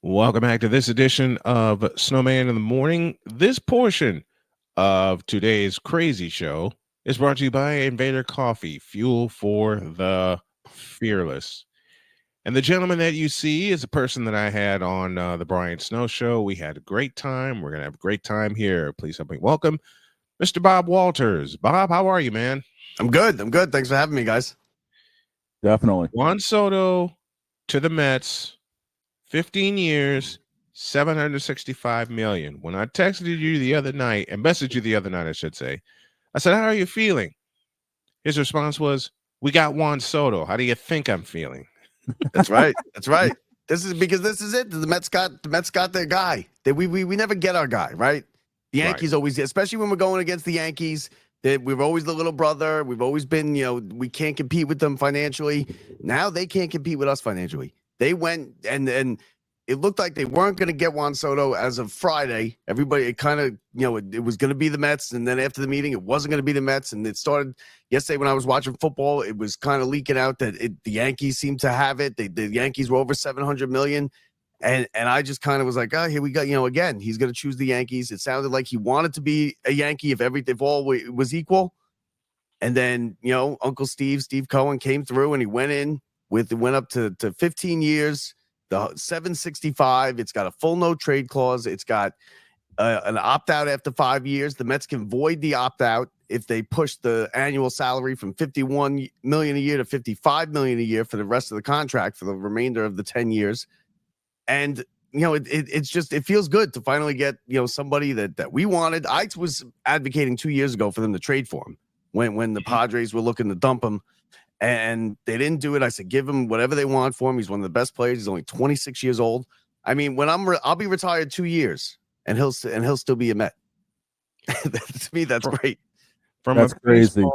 Welcome back to this edition of Snowman in the Morning. This portion of today's crazy show is brought to you by Invader Coffee, fuel for the fearless. And the gentleman that you see is a person that I had on the Brian Snow Show. We had a great time. We're going to have a great time here. Please help me welcome Mr. Bob Walters. Bob, how are you, man? I'm good. Thanks for having me, guys. Definitely. Juan Soto to the Mets. 15 years, 765 million. When I texted you the other night and messaged you the other night, I should say, I said, "How are you feeling?" His response was, "We got Juan Soto. How do you think I'm feeling?" That's right. This is it. The Mets got their guy. We never get our guy, right? The Yankees always, especially when we're going against the Yankees. We're always the little brother. We've always been, we can't compete with them financially. Now they can't compete with us financially. They went and it looked like they weren't going to get Juan Soto as of Friday. Everybody, it kind of, it was going to be the Mets. And then after the meeting, it wasn't going to be the Mets. And it started yesterday when I was watching football. It was kind of leaking out that the Yankees seemed to have it. The Yankees were over 700 million. And I just kind of was like, oh, here we go. Again, he's going to choose the Yankees. It sounded like he wanted to be a Yankee if all was equal. And then, Uncle Steve Cohen came through and he went up to 15 years, the 765. It's got a full no trade clause. It's got an opt out after 5 years. The Mets can void the opt out if they push the annual salary from 51 million a year to 55 million a year for the rest of the contract for the remainder of the 10 years. And it feels good to finally get somebody that we wanted. I was advocating 2 years ago for them to trade for him when the Padres were looking to dump him. And they didn't do it. I said, give him whatever they want for him. He's one of the best players. He's only 26 years old. I mean, when I'll be retired 2 years, and he'll still be a Met. To me, that's great. That's crazy.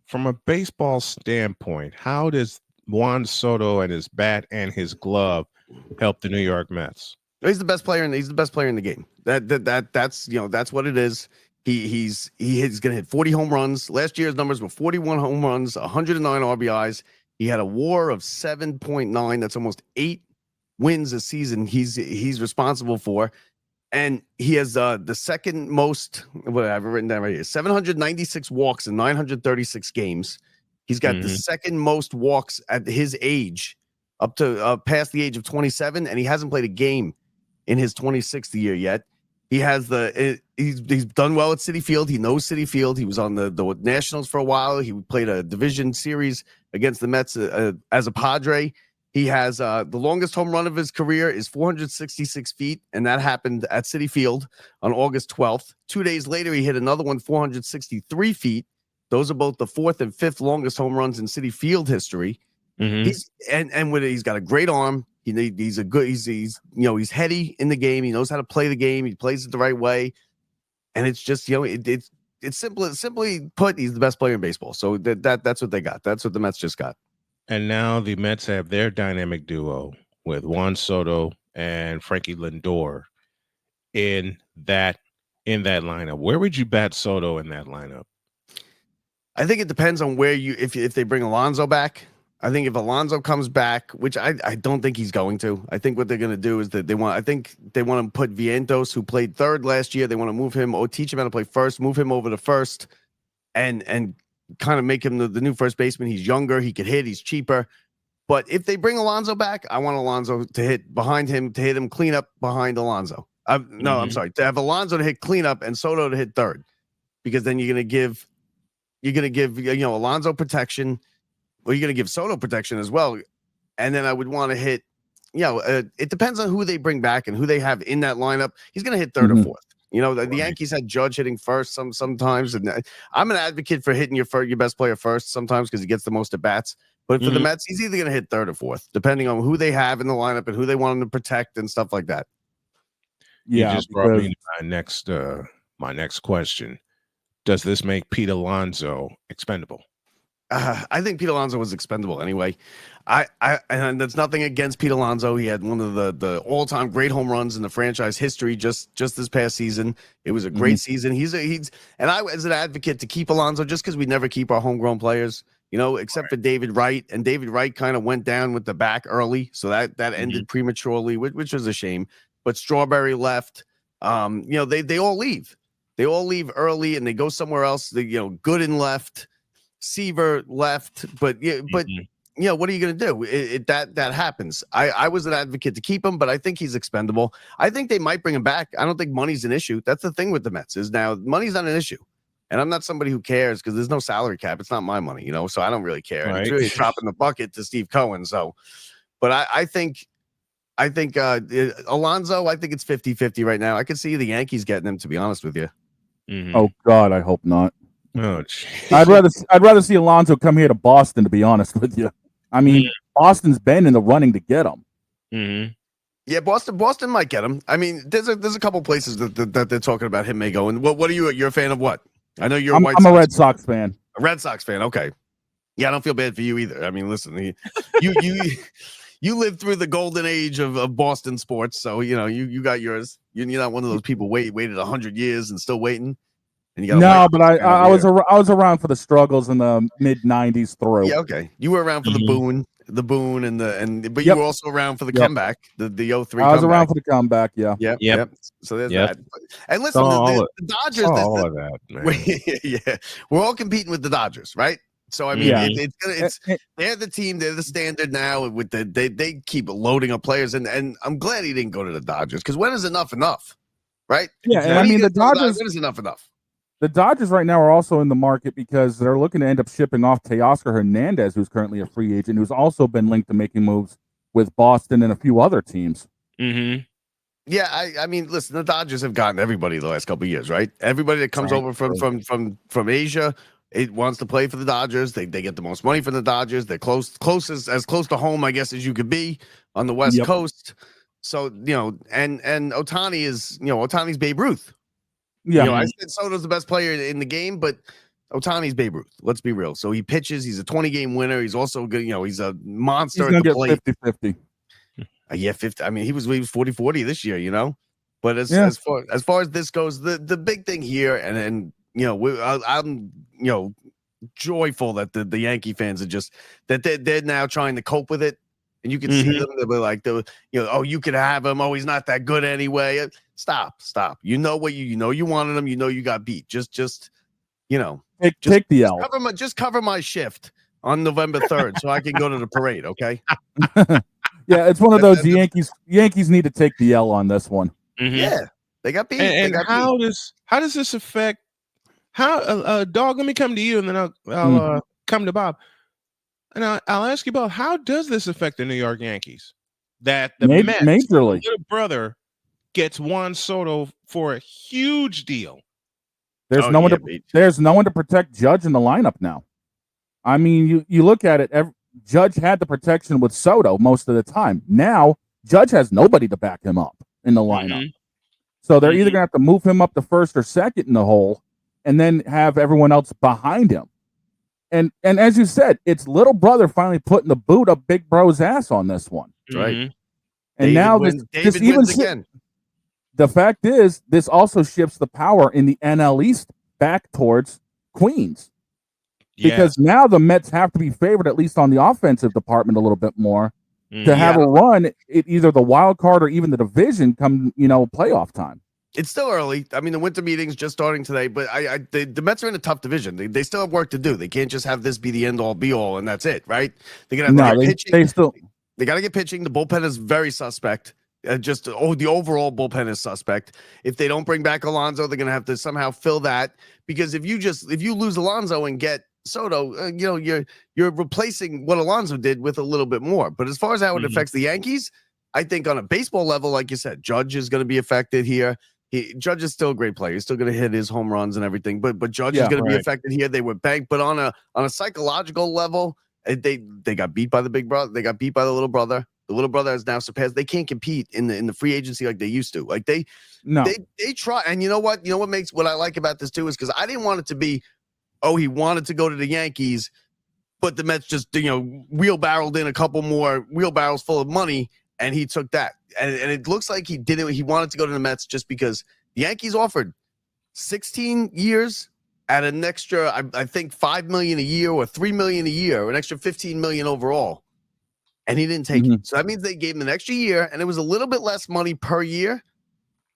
From a baseball standpoint, how does Juan Soto and his bat and his glove help the New York Mets? He's the best player in the game. That's what it is. He's going to hit 40 home runs. Last year's numbers were 41 home runs, 109 RBIs. He had a WAR of 7.9. That's almost 8 wins a season. He's responsible for, and he has the second most. What I've written down right here: 796 walks in 936 games. He's got the second most walks at his age, up to past the age of 27, and he hasn't played a game in his 26th year yet. He has he's done well at Citi Field. He knows Citi Field. He was on the Nationals for a while. He played a division series against the Mets as a Padre. He has the longest home run of his career is 466 feet, and that happened at Citi Field on August 12th. 2 days later, he hit another one, 463 feet. Those are both the fourth and fifth longest home runs in Citi Field history. He's got a great arm. He's he's heady in the game. He knows how to play the game. He plays it the right way, and it's just it's simply put, he's the best player in baseball. So that's what they got. That's what the Mets just got. And now the Mets have their dynamic duo with Juan Soto and Frankie Lindor in that lineup. Where would you bat Soto in that lineup? I think it depends on where if they bring Alonso back. I think if Alonso comes back, which I don't think he's going to, I think what they're going to do is that they want to put Vientos, who played third last year. They want to move him or teach him how to play first, move him over to first, and kind of make him the new first baseman. He's younger. He could hit. He's cheaper. But if they bring Alonso back, I want Alonso to hit behind him, to hit him clean up behind Alonso. I'm sorry, to have Alonso to hit clean up and Soto to hit third, because then you're going to give Alonso protection. Well, you're going to give Soto protection as well. And then I would want to hit, it depends on who they bring back and who they have in that lineup. He's going to hit third or fourth. The Yankees had Judge hitting first sometimes. And I'm an advocate for hitting your best player first sometimes because he gets the most at bats. But for the Mets, he's either going to hit third or fourth, depending on who they have in the lineup and who they want him to protect and stuff like that. You just brought me to my next question. Does this make Pete Alonso expendable? I think Pete Alonso was expendable anyway. And that's nothing against Pete Alonso. He had one of the all-time great home runs in the franchise history just this past season. It was a great season. And I was an advocate to keep Alonso just because we never keep our homegrown players. except for David Wright, and David Wright kind of went down with the back early, so that ended prematurely, which was a shame. But Strawberry left. They all leave. They all leave early, and they go somewhere else. Gooden left, Seaver left, but what are you going to do? That happens. I was an advocate to keep him, but I think he's expendable. I think they might bring him back. I don't think money's an issue. That's the thing with the Mets is now money's not an issue. And I'm not somebody who cares because there's no salary cap. It's not my money, so I don't really care. Right. And it's really dropping the bucket to Steve Cohen. So, but I think Alonso, I think it's 50-50 right now. I could see the Yankees getting him, to be honest with you. Mm-hmm. Oh God, I hope not. Oh, I'd rather see Alonso come here to Boston, to be honest with you. I mean, Boston's been in the running to get him. Mm-hmm. Yeah, Boston might get him. I mean, there's a couple places that they're talking about him may go. And what are you? You're a fan of what? I know you're. I'm a Red Sox fan. A Red Sox fan. Okay. Yeah, I don't feel bad for you either. I mean, listen, you lived through the golden age of Boston sports, so you got yours. You're not one of those people waited 100 years and still waiting. And you got but I was around for the struggles in the mid '90s through. Yeah, okay. You were around for the Boone, but you were also around for the comeback, the 03 I was around for the comeback. Yeah. Yep. So there's that. And listen, the Dodgers. All of that, man. We're all competing with the Dodgers, right? So I mean, they're the team, they're the standard now. With they keep loading up players, and I'm glad he didn't go to the Dodgers because when is enough, right? Yeah, and I mean the Dodgers. When is enough? The Dodgers right now are also in the market because they're looking to end up shipping off Teoscar Hernandez, who's currently a free agent, who's also been linked to making moves with Boston and a few other teams. Mm-hmm. Yeah, I mean, listen, the Dodgers have gotten everybody the last couple of years, right? Everybody that comes over from Asia. It wants to play for the Dodgers. They get the most money from the Dodgers. They're as close to home, I guess, as you could be on the West Coast. So, and Ohtani is, Ohtani's Babe Ruth. Yeah. I said Soto's the best player in the game, but Ohtani's Babe Ruth. Let's be real. So he pitches. He's a 20-game winner. He's also good. He's a monster at the plate. 50-50. Yeah, 50. I mean, he was 40-40 this year, But as far as this goes, the big thing here, and I'm joyful that the Yankee fans are just that they're now trying to cope with it, and you can see them. They're like, you could have him. Oh, he's not that good anyway. Stop. You know what you wanted him. You got beat. Just take the L. Just cover my shift on November 3rd so I can go to the parade. Okay. Yeah, it's one of those Yankees need to take the L on this one. Mm-hmm. Yeah, they got beat. And how does this affect? How dog? Let me come to you, and then I'll come to Bob, and I'll ask you about how does this affect the New York Yankees? That the Mets majorly little brother gets Juan Soto for a huge deal. There's no one to protect Judge in the lineup now. I mean, you look at it. Judge had the protection with Soto most of the time. Now Judge has nobody to back him up in the lineup, so they're either gonna have to move him up to first or second in the hole, and then have everyone else behind him. And as you said, it's little brother finally putting the boot up Big Bro's ass on this one. Right. And David now wins again. The fact is, this also shifts the power in the NL East back towards Queens. Because now the Mets have to be favored, at least on the offensive department, a little bit more to have a run at either the wild card or even the division come, playoff time. It's still early. I mean, the winter meeting's just starting today, but the Mets are in a tough division. They still have work to do. They can't just have this be the end all be all and that's it, right? They're gonna have to get pitching. They got to get pitching. The bullpen is very suspect. The overall bullpen is suspect. If they don't bring back Alonso, they're gonna have to somehow fill that. Because if you lose Alonso and get Soto, you're replacing what Alonso did with a little bit more. But as far as how it affects the Yankees, I think on a baseball level, like you said, Judge is going to be affected here. Judge is still a great player. He's still going to hit his home runs and everything. But Judge is going to be affected here. They were banked, but on a psychological level, they got beat by the big brother. They got beat by the little brother. The little brother has now surpassed. They can't compete in the free agency like they used to. Like they try. And you know what? You know what I like about this too is because I didn't want it to be, he wanted to go to the Yankees, but the Mets just wheelbarrowed in a couple more wheelbarrows full of money, and he took that. And it looks like he did it. He wanted to go to the Mets just because the Yankees offered 16 years at an extra, I think $5 million a year or $3 million a year, or an extra $15 million overall, and he didn't take it. So that means they gave him an extra year, and it was a little bit less money per year,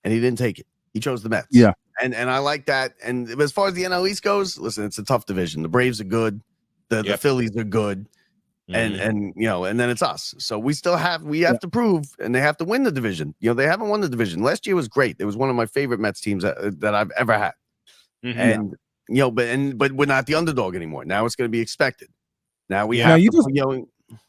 and he didn't take it. He chose the Mets. Yeah. And I like that. And as far as the NL East goes, listen, it's a tough division. The Braves are good. The Phillies are good. And then it's us. So we still have to prove, and they have to win the division. They haven't won the division. Last year was great. It was one of my favorite Mets teams that I've ever had. And but we're not the underdog anymore. Now it's going to be expected. Now we have to,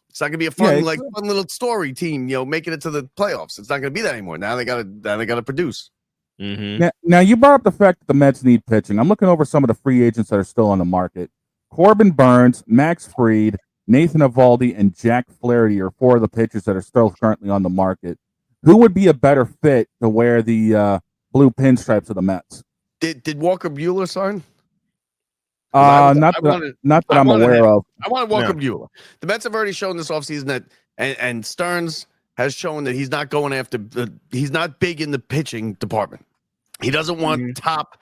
it's not going to be a fun fun little story team, making it to the playoffs. It's not going to be that anymore. Now they got to produce. Now you brought up the fact that the Mets need pitching. I'm looking over some of the free agents that are still on the market. Corbin Burns, Max Fried, Nathan Eovaldi, and Jack Flaherty are 4 of the pitchers that are still currently on the market. Who would be a better fit to wear the blue pinstripes of the Mets? Did Walker Buehler sign? Not that I'm aware of. I want Walker Buehler. The Mets have already shown this offseason that, and Stearns has shown that he's not going after. He's not big in the pitching department. He doesn't want top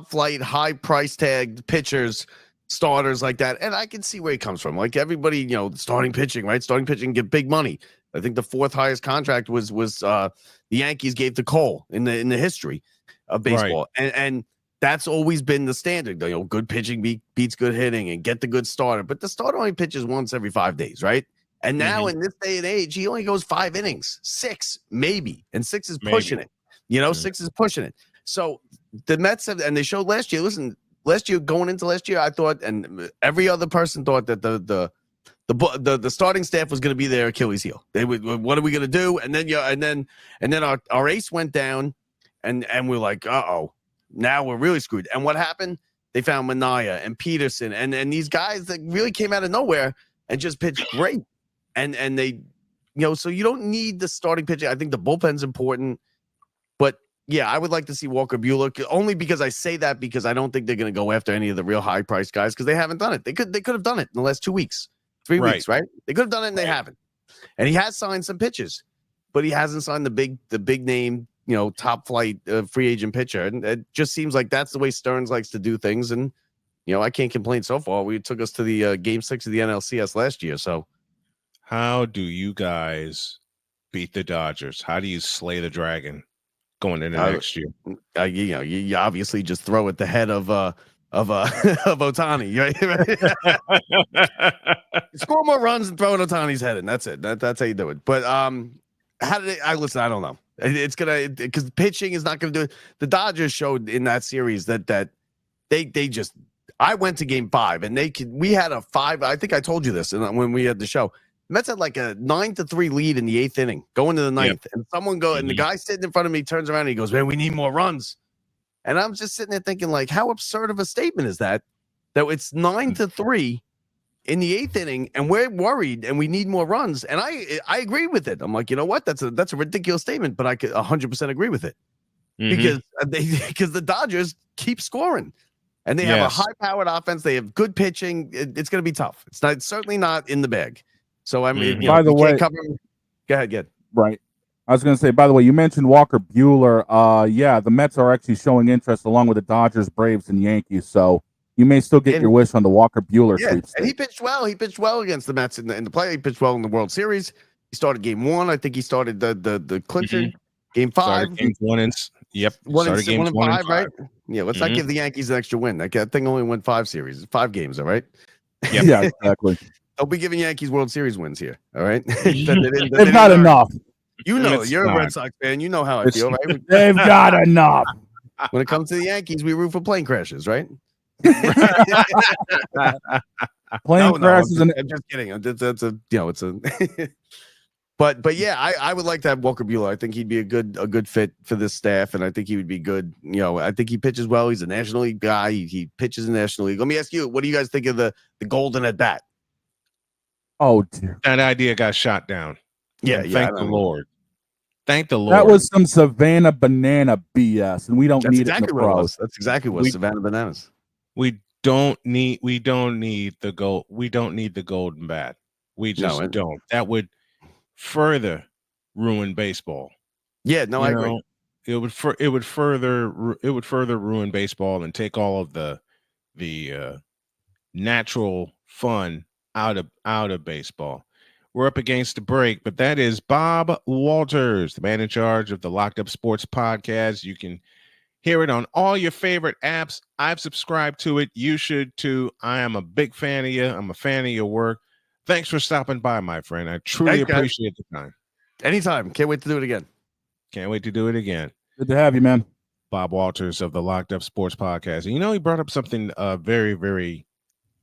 flight, high price tag pitchers, starters like that. And I can see where he comes from. Like everybody, starting pitching, right? Starting pitching get big money. I think the 4th highest contract was the Yankees gave to Cole in the history of baseball. Right. And that's always been the standard. Good pitching beats good hitting, and get the good starter. But the starter only pitches once every 5 days, right? And now in this day and age, he only goes 5 innings, 6 maybe, and 6 is pushing it. 6 is pushing it. So the Mets have, and they showed last year. Listen, last year, going into last year, I thought, and every other person thought that the starting staff was going to be their Achilles heel. They would, what are we going to do? And then our ace went down, and we're like, now we're really screwed. And what happened? They found Manaea and Peterson and these guys that really came out of nowhere and just pitched great. And they, so you don't need the starting pitching. I think the bullpen's important, but yeah, I would like to see Walker Buehler, only because I say that because I don't think they're going to go after any of the real high price guys, because they haven't done it. They could have done it in the last 2 weeks, 3 weeks, right? They could have done it and they haven't. And he has signed some pitches, but he hasn't signed the big name, top flight free agent pitcher. And it just seems like that's the way Stearns likes to do things. And, I can't complain so far. We took us to the game 6 of the NLCS last year. So how do you guys beat the Dodgers? How do you slay the dragon going into next year? You obviously just throw at the head of Ohtani, right? Score more runs and throw at Ohtani's head, and that's it. That's how you do it. But how did I listen? I don't know. It's gonna, because pitching is not gonna do it. The Dodgers showed in that series that they just. I went to game 5 and we had a 5. I think I told you this when we had the show. The Mets had like a 9-3 lead in the 8th inning, going to the 9th, and someone and the guy sitting in front of me turns around and he goes, "Man, we need more runs." And I'm just sitting there thinking, like, how absurd of a statement is that? That it's 9-3 in the 8th inning, and we're worried and we need more runs. And I agree with it. I'm like, you know what? That's a ridiculous statement, but I could 100% agree with it because the Dodgers keep scoring. And they have a high-powered offense. They have good pitching. It's going to be tough. It's certainly not in the bag. So, I mean, by the way, go ahead. Right. I was going to say, by the way, you mentioned Walker Buehler. The Mets are actually showing interest along with the Dodgers, Braves, and Yankees. So you may still get your wish on the Walker Buehler sweepstakes. And he pitched well. He pitched well against the Mets in the play. He pitched well in the World Series. He started game 1. I think he started the clincher. Game 5. Game 1 and started games 1 and 5, right? Yeah, let's not give the Yankees an extra win. That thing only won 5 series, 5 games, all right? Yep. Yeah, exactly. Don't be giving Yankees World Series wins here, all right? They've got enough. You're a Red Sox fan. You know how I feel, right? They've got enough. When it comes to the Yankees, we root for plane crashes, right? Plane crashes. I'm just kidding. It's a. But yeah, I would like to have Walker Buehler. I think he'd be a good fit for this staff, and I think he would be good. I think he pitches well. He's a National League guy. He pitches in the National League. Let me ask you, what do you guys think of the golden at bat? Oh dear, that idea got shot down. Yeah, Thank the Lord. Thank the Lord. That was some Savannah Banana BS, and we don't need exactly it in the pros. That's exactly what Savannah Bananas. We don't need the gold. We don't need the golden bat. We just don't. That would further ruin baseball. Yeah, no, I agree. It would further ruin baseball and take all of the the natural fun out of baseball. We're up against the break, but that is Bob Walters, the man in charge of the Locked Up Sports Podcast. You can hear it on all your favorite apps. I've subscribed to it. You should too. I am a big fan of you. I'm a fan of your work. Thanks for stopping by, my friend. I truly appreciate the time. Anytime. Can't wait to do it again. Can't wait to do it again. Good to have you, man. Bob Walters of the Locked Up Sports Podcast. And he brought up something very, very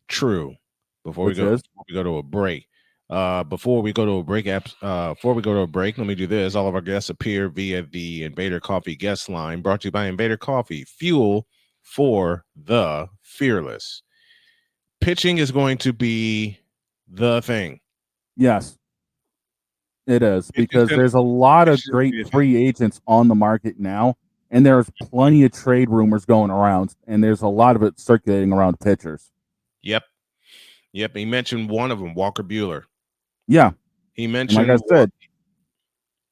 true before we go to a break. Before we go to a break, let me do this. All of our guests appear via the Invader Coffee guest line, brought to you by Invader Coffee, fuel for the fearless. Pitching is going to be the thing. Yes, it is, because there's a lot of great free agents on the market now, and there's plenty of trade rumors going around, and there's a lot of it circulating around pitchers. Yep. He mentioned one of them, Walker Buehler. Yeah. He mentioned,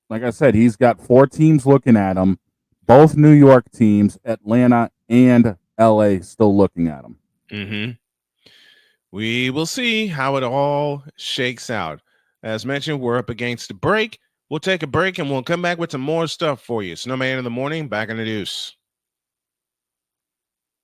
like I said, he's got 4 teams looking at him, both New York teams, Atlanta and LA still looking at him. Mm-hmm. We will see how it all shakes out. As mentioned, we're up against the break. We'll take a break and we'll come back with some more stuff for you. Snowman in the morning, back in the deuce.